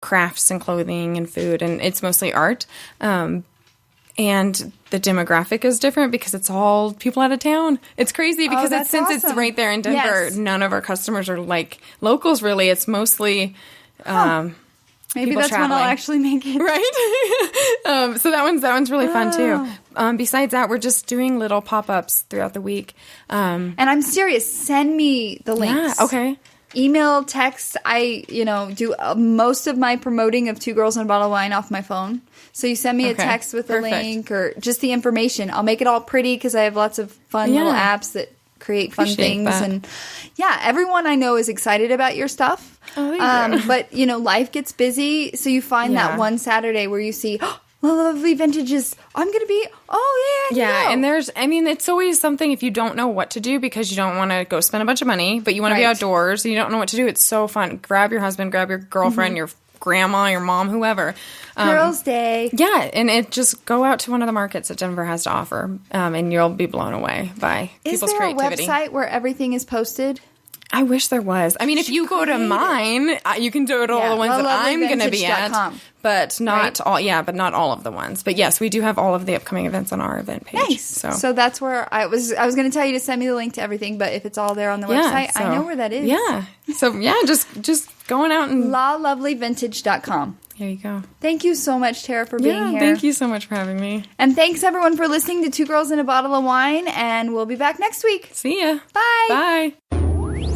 crafts and clothing and food, and it's mostly art. And the demographic is different because it's all people out of town. It's crazy because since it's right there in Denver, none of our customers are like locals really. It's mostly maybe that's traveling. when I'll actually make it. Right? So that one's really fun too. Besides that, we're just doing little pop-ups throughout the week. And I'm serious. Send me the links. Yeah, okay. Email, text. I, do most of my promoting of Two Girls and a Bottle of Wine off my phone. So you send me a text with a link or just the information. I'll make it all pretty because I have lots of fun little apps that create fun things. And everyone I know is excited about your stuff. Oh, but, life gets busy. So you find that one Saturday where you see, lovely vintages. I'm going to be, and it's always something if you don't know what to do because you don't want to go spend a bunch of money, but you want to be outdoors and you don't know what to do. It's so fun. Grab your husband, grab your girlfriend, your grandma, your mom, whoever. Girls' Day. Yeah, and just go out to one of the markets that Denver has to offer, and you'll be blown away by people's creativity. Is there a website where everything is posted? I wish there was. I mean, if you go to mine, you can do it all the ones that I'm going to be at, but not all. Yeah, but not all of the ones. But yes, we do have all of the upcoming events on our event page. Nice. So that's where I was going to tell you to send me the link to everything, but if it's all there on the website, I know where that is. Yeah. So just going out and LaLovelyVintage.com. There you go. Thank you so much, Tara, for being here. Thank you so much for having me. And thanks, everyone, for listening to Two Girls and a Bottle of Wine, and we'll be back next week. See ya. Bye. Bye.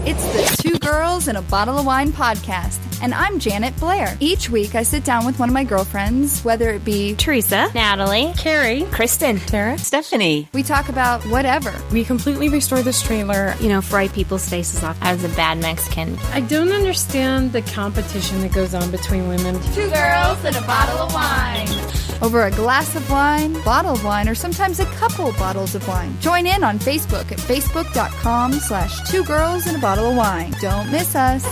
It's the Two Girls and a Bottle of Wine podcast, and I'm Janet Blair. Each week, I sit down with one of my girlfriends, whether it be Teresa, Natalie, Carrie, Kristen, Tara, Stephanie. We talk about whatever. We completely restored this trailer. Fry people's faces off as a bad Mexican. I don't understand the competition that goes on between women. Two girls and a bottle of wine. Over a glass of wine, bottle of wine, or sometimes a couple bottles of wine. Join in on Facebook at facebook.com/Two Girls and a Bottle of Wine. Don't miss us.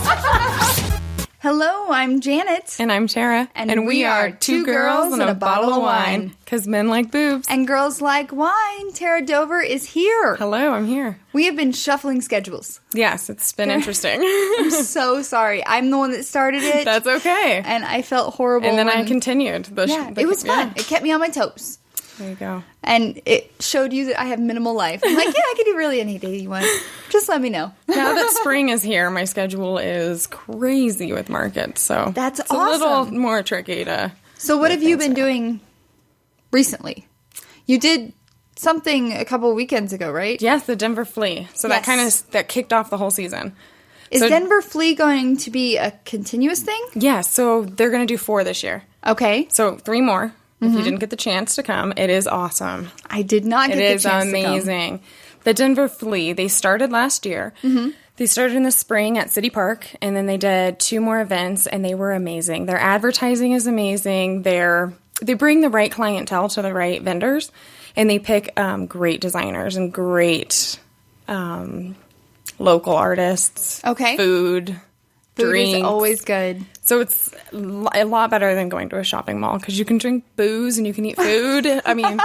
Hello, I'm Janet. And I'm Tara. And we are Two Girls and a Bottle of Wine. Because men like boobs. And girls like wine. Tara Dover is here. Hello, I'm here. We have been shuffling schedules. Yes, it's been interesting. I'm so sorry. I'm the one that started it. That's okay. And I felt horrible. And then I continued. It was fun. It kept me on my toes. There you go. And it showed you that I have minimal life. I'm like, I could do really any day you want. Just let me know. Now that spring is here, my schedule is crazy with markets. So that's awesome. A little more tricky to. So what have you been doing recently? You did something a couple of weekends ago, right? Yes, the Denver Flea. So that kicked off the whole season. Is Denver Flea going to be a continuous thing? Yeah, so they're going to do 4 this year. Okay. So 3 more. If you didn't get the chance to come, it is awesome. I did not get the chance to come. It is amazing. The Denver Flea, they started last year. Mm-hmm. They started in the spring at City Park, and then they did 2 more events, and they were amazing. Their advertising is amazing. They bring the right clientele to the right vendors, and they pick great designers and great local artists. Okay. Food drinks. Is always good. So it's a lot better than going to a shopping mall because you can drink booze and you can eat food. I mean,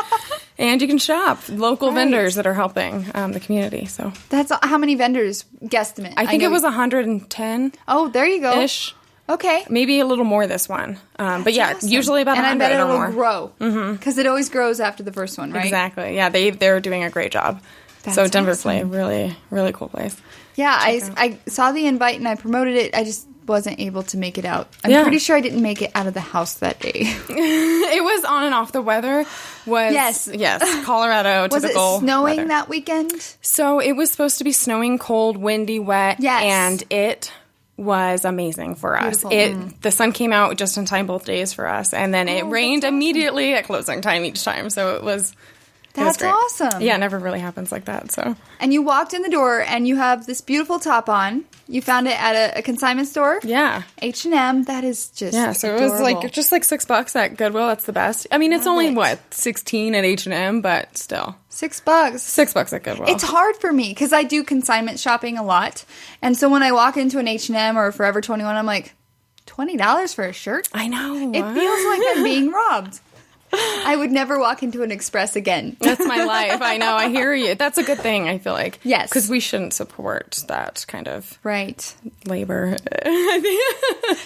and you can shop local vendors that are helping the community. So that's how many vendors guesstimate? I think it was 110. Oh, there you go. Ish. Okay. Maybe a little more this one. But yeah, awesome. Usually about 100 or more. And I bet it'll grow. Because it always grows after the first one, right? Exactly. Yeah, they're doing a great job. So Denver Flea, really, really cool place. Yeah, I saw the invite and I promoted it. I just wasn't able to make it out. I'm pretty sure I didn't make it out of the house that day. It was on and off. The weather was... Yes. Colorado, was typical it snowing weather. that weekend? So it was supposed to be snowing, cold, windy, wet. Yes. And it was amazing for us. The sun came out just in time both days for us. And then it rained immediately at closing time each time. So it was... That's awesome. Yeah, it never really happens like that. So. And you walked in the door and you have this beautiful top on. You found it at a consignment store. Yeah. H&M. That is just so adorable. It was just like $6 at Goodwill. That's the best. I mean, it's only $16 at H&M, but still. $6. $6 at Goodwill. It's hard for me because I do consignment shopping a lot. And so when I walk into an H&M or Forever 21, I'm like, $20 for a shirt? I know. It feels like I'm being robbed. I would never walk into an Express again. That's my life. I know. I hear you. That's a good thing, I feel like. Yes. Because we shouldn't support that kind of labor.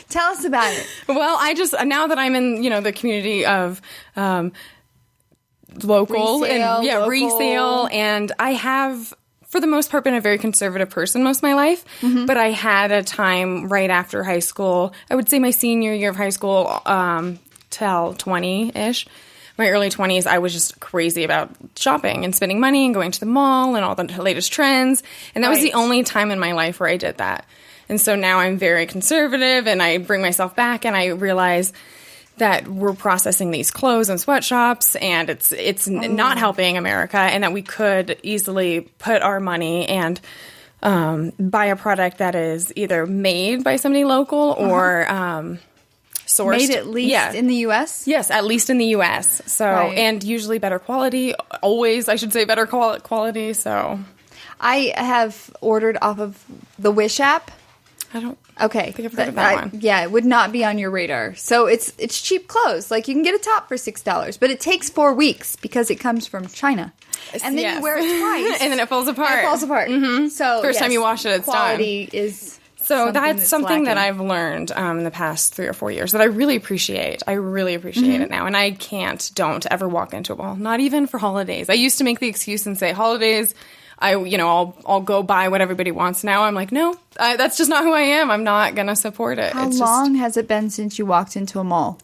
Tell us about it. Well, now that I'm in, the community of local resale, and I have, for the most part, been a very conservative person most of my life, but I had a time right after high school, I would say my senior year of high school, till 20-ish, my early 20s, I was just crazy about shopping and spending money and going to the mall and all the latest trends, and that was the only time in my life where I did that. And so now I'm very conservative, and I bring myself back, and I realize that we're processing these clothes in sweatshops, and it's not helping America, and that we could easily put our money and buy a product that is either made by somebody local or sourced. Made at least in the U.S.? Yes, at least in the U.S. So, and usually better quality. Always, I should say, better quality. So, I have ordered off of the Wish app. Okay. I think I've heard of that one. Yeah, it would not be on your radar. So it's cheap clothes. Like, you can get a top for $6, but it takes 4 weeks because it comes from China. And then you wear it twice. And then it falls apart. Mm-hmm. So first time you wash it, it's quality done. Is so that's something that I've learned in the past 3 or 4 years that I really appreciate. I really appreciate it now. And I don't ever walk into a mall, not even for holidays. I used to make the excuse and say, holidays, I'll go buy what everybody wants. Now I'm like, no, that's just not who I am. I'm not going to support it. How long has it been since you walked into a mall?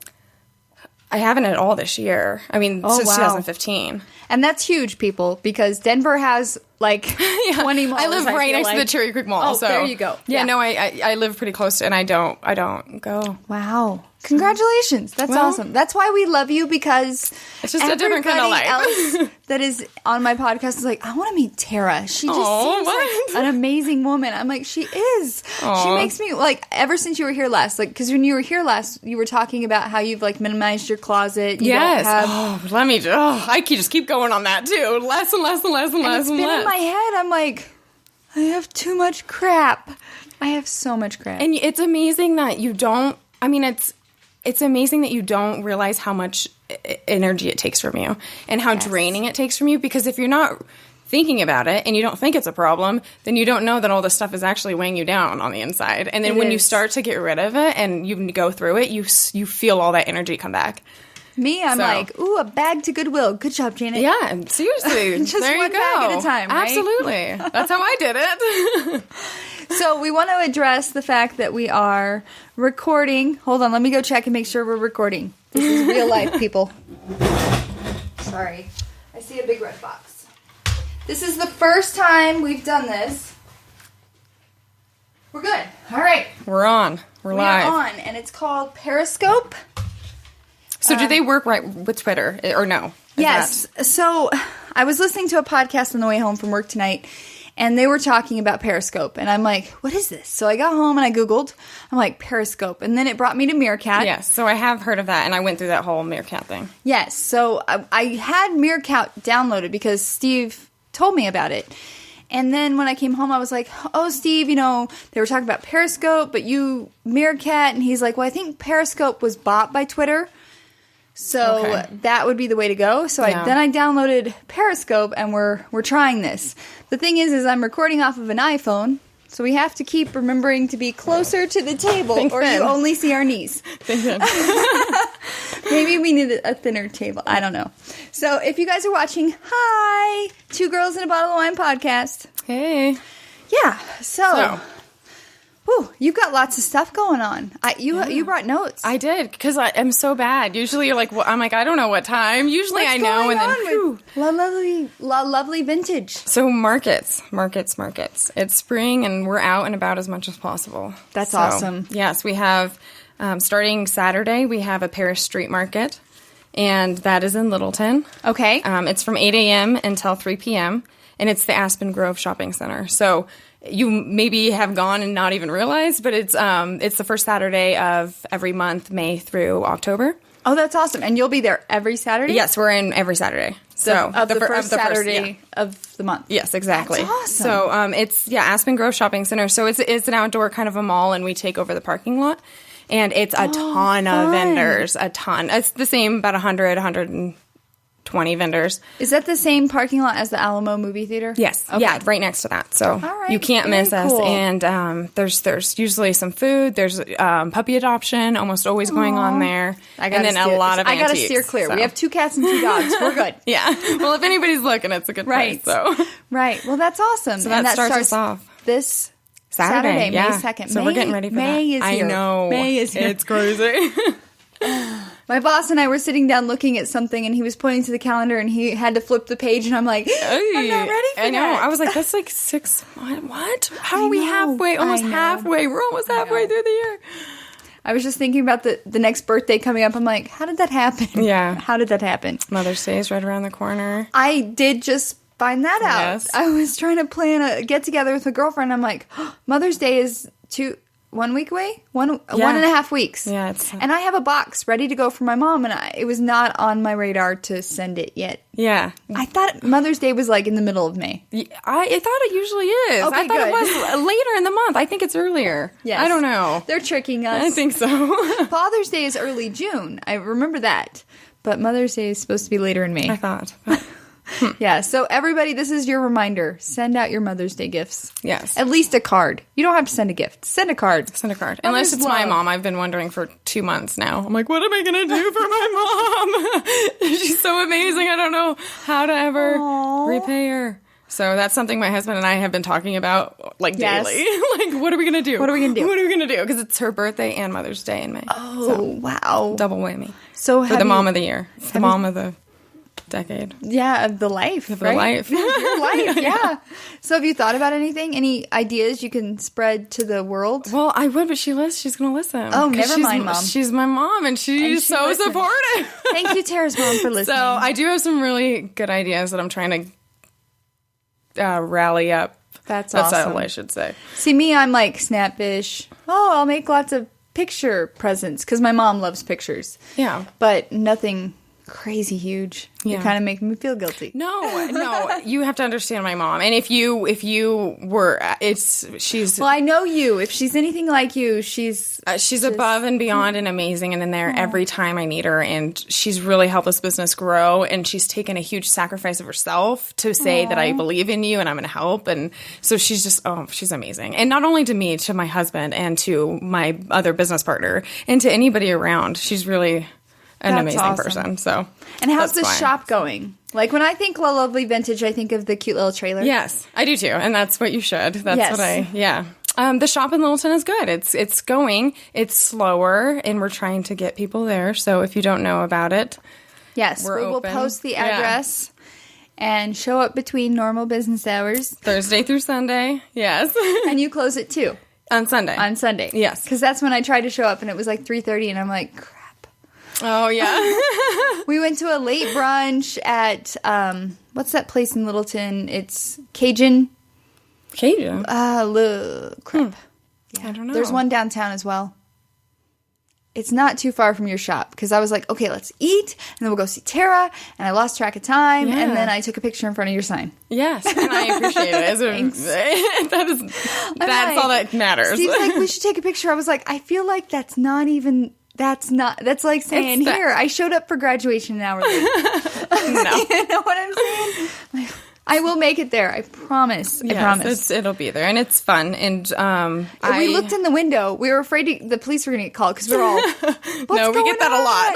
I haven't at all this year. I mean, since 2015. And that's huge, people, because Denver has like 20 malls. I live right next to the Cherry Creek Mall. Oh, so there you go. Yeah, no, I live pretty close to it, and I don't go. Wow. Congratulations. That's awesome. That's why we love you, because it's just a different kind of life. Else that is on my podcast is like, I want to meet Tara. She just seems like an amazing woman. I'm like, she is. Aww. She makes me, like, ever since you were here last, like, because when you were here last, you were talking about how you've, like, minimized your closet. Yes. I can just keep going on that, too. Less and less and less and less and less. In my head, I'm like, I have too much crap. I have so much crap. And it's amazing that you don't, it's amazing that you don't realize how much energy it takes from you and how draining it takes from you, because if you're not thinking about it and you don't think it's a problem, then you don't know that all this stuff is actually weighing you down on the inside. And then when you start to get rid of it and you go through it, you feel all that energy come back. Me, I'm like, ooh, a bag to Goodwill. Good job, Janet. Yeah, seriously. Just there one you go. bag at a time, right? Absolutely. That's how I did it. So we want to address the fact that we are recording. Hold on, let me go check and make sure we're recording. This is real life, people. Sorry. I see a big red box. This is the first time we've done this. We're good. All right. We're on. We're live. We're on, and it's called Periscope. So do they work right with Twitter, or no? Yes. So I was listening to a podcast on the way home from work tonight, and they were talking about Periscope. And I'm like, what is this? So I got home and I Googled. I'm like, Periscope. And then it brought me to Meerkat. Yes. So I have heard of that, and I went through that whole Meerkat thing. Yes. So I had Meerkat downloaded because Steve told me about it. And then when I came home, I was like, oh, Steve, they were talking about Periscope, but you Meerkat. And he's like, well, I think Periscope was bought by Twitter. So that would be the way to go. So then I downloaded Periscope, and we're trying this. The thing is I'm recording off of an iPhone, so we have to keep remembering to be closer to the table, you only see our knees. Maybe we need a thinner table. I don't know. So if you guys are watching, hi! 2 Girls and a Bottle of Wine podcast. Hey. Yeah. So whew, you've got lots of stuff going on. You brought notes. I did, because I'm so bad. Usually you're like, well, I'm like, I don't know what time. Usually I know. And then, lovely vintage. So markets. It's spring, and we're out and about as much as possible. That's awesome. Yes, we have, starting Saturday, we have a Paris street market, and that is in Littleton. Okay. It's from 8 a.m. until 3 p.m., and it's the Aspen Grove Shopping Center. So you maybe have gone and not even realized, but it's the first Saturday of every month, May through October. Oh, that's awesome. And you'll be there every Saturday? Yes, we're in every Saturday. So of the first Saturday of the month. Yes, exactly. That's awesome. So it's Aspen Grove Shopping Center. So it's an outdoor kind of a mall, and we take over the parking lot. And it's a ton of vendors, a ton. It's the same, about 120 vendors. Is that the same parking lot as the Alamo movie theater? Yes. Okay. Yeah, right next to that. So you can't miss us. And there's usually some food. There's puppy adoption almost always going on there. And then a lot of antiques. I got to steer clear. So. We have 2 cats and 2 dogs. We're good. Yeah. Well, if anybody's looking, it's a good place. So. Right. Well, that's awesome. So that starts us off. This Saturday, May 2nd. So we're getting ready for May that. Is here. I know. May is here. It's crazy. My boss and I were sitting down looking at something, and he was pointing to the calendar, and he had to flip the page, and I'm like, I'm not ready for that. I know. I was like, that's like 6 months. What? How are we halfway? Almost halfway. We're almost halfway through the year. I was just thinking about the next birthday coming up. I'm like, how did that happen? Yeah. How did that happen? Mother's Day is right around the corner. I did just find that out. Yes. I was trying to plan a get-together with a girlfriend. I'm like, Mother's Day is 1 week away? 1.5 weeks. Yeah. And I have a box ready to go for my mom, and it was not on my radar to send it yet. Yeah. I thought Mother's Day was like in the middle of May. I thought it usually is. Okay, I thought it was later in the month. I think it's earlier. Yes. I don't know. They're tricking us. I think so. Father's Day is early June. I remember that. But Mother's Day is supposed to be later in May. I thought. Yeah, so everybody, this is your reminder. Send out your Mother's Day gifts. Yes. At least a card. You don't have to send a gift. Send a card. Send a card. Unless it's my mom. I've been wondering for 2 months now. I'm like, what am I going to do for my mom? She's so amazing. I don't know how to ever repay her. So that's something my husband and I have been talking about like daily. Like, what are we going to do? What are we going to do? What are we going to do? Because it's her birthday and Mother's Day in May. Oh, wow. Double whammy. So for the mom of the year. It's the mom of the decade. Yeah, of the life. Of right? the life. Your life, yeah. So have you thought about anything? Any ideas you can spread to the world? Well, I would, but she's going to listen. Oh, never mind, Mom. She's my mom, and she's so supportive. Thank you, Tara's mom, for listening. So I do have some really good ideas that I'm trying to rally up. That's awesome. That's all I should say. See, me, I'm like snappish. Oh, I'll make lots of picture presents, because my mom loves pictures. Yeah. But nothing crazy huge. You kind of make me feel guilty. No, you have to understand my mom. And if you were, she's. Well, I know you. If she's anything like you, she's above and beyond and amazing and in there every time I need her. And she's really helped this business grow. And she's taken a huge sacrifice of herself to say that I believe in you and I'm going to help. And so she's just, she's amazing. And not only to me, to my husband and to my other business partner and to anybody around. She's really an amazing person. So, and how's the shop going? Like when I think La Lovely Vintage, I think of the cute little trailer. Yes, I do too, and that's what you should. That's what the shop in Littleton is good. It's going. It's slower, and we're trying to get people there. So if you don't know about it, yes, we will post the address and show up between normal business hours, Thursday through Sunday. Yes, and you close at 2 on Sunday. On Sunday, yes, because that's when I tried to show up, and it was like 3:30, and I'm like, crap. Oh yeah. We went to a late brunch at what's that place in Littleton? It's Cajun. Crap. Yeah. I don't know. There's one downtown as well. It's not too far from your shop, because I was like, okay, let's eat, and then we'll go see Tara, and I lost track of time, and then I took a picture in front of your sign. Yes, and I appreciate it. Thanks. That's all that matters. Steve's like, we should take a picture. I was like, I feel like that's like saying, I showed up for graduation an hour late. No. You know what I'm saying? I will make it there. I promise. I promise. It'll be there, and it's fun. And we looked in the window. We were afraid the police were going to get called, because we were all, no, we get that a lot.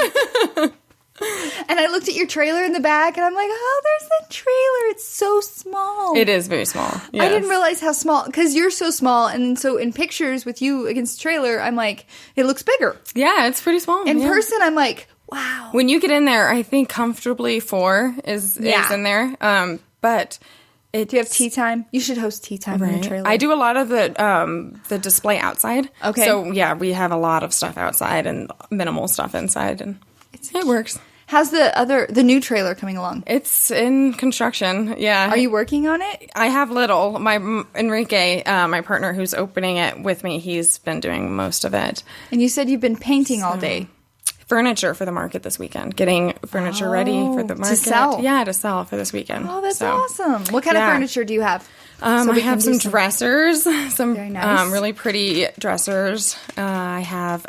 And I looked at your trailer in the back, and I'm like, oh, there's the trailer. It's so small. It is very small. Yes. I didn't realize how small, because you're so small, and so in pictures with you against the trailer, I'm like, it looks bigger. Yeah, it's pretty small. In person, I'm like, wow. When you get in there, I think comfortably 4 is in there. But do you have tea time? You should host tea time in the trailer. I do a lot of the display outside. Okay. So yeah, we have a lot of stuff outside and minimal stuff inside, and it works. How's the new trailer coming along? It's in construction. Yeah. Are you working on it? I have little. My Enrique, my partner who's opening it with me, he's been doing most of it. And you said you've been painting all day. Furniture for the market this weekend. Getting furniture ready for the market. To sell? Yeah, to sell for this weekend. Oh, that's awesome. What kind of furniture do you have? I have some dressers, some Very nice. really pretty dressers. I have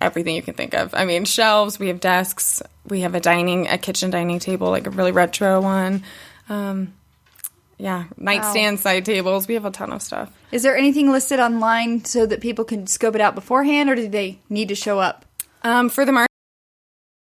everything you can think of. I mean, shelves. We have desks. We have a kitchen dining table, like a really retro one. Nightstand side tables. We have a ton of stuff. Is there anything listed online so that people can scope it out beforehand, or do they need to show up? For the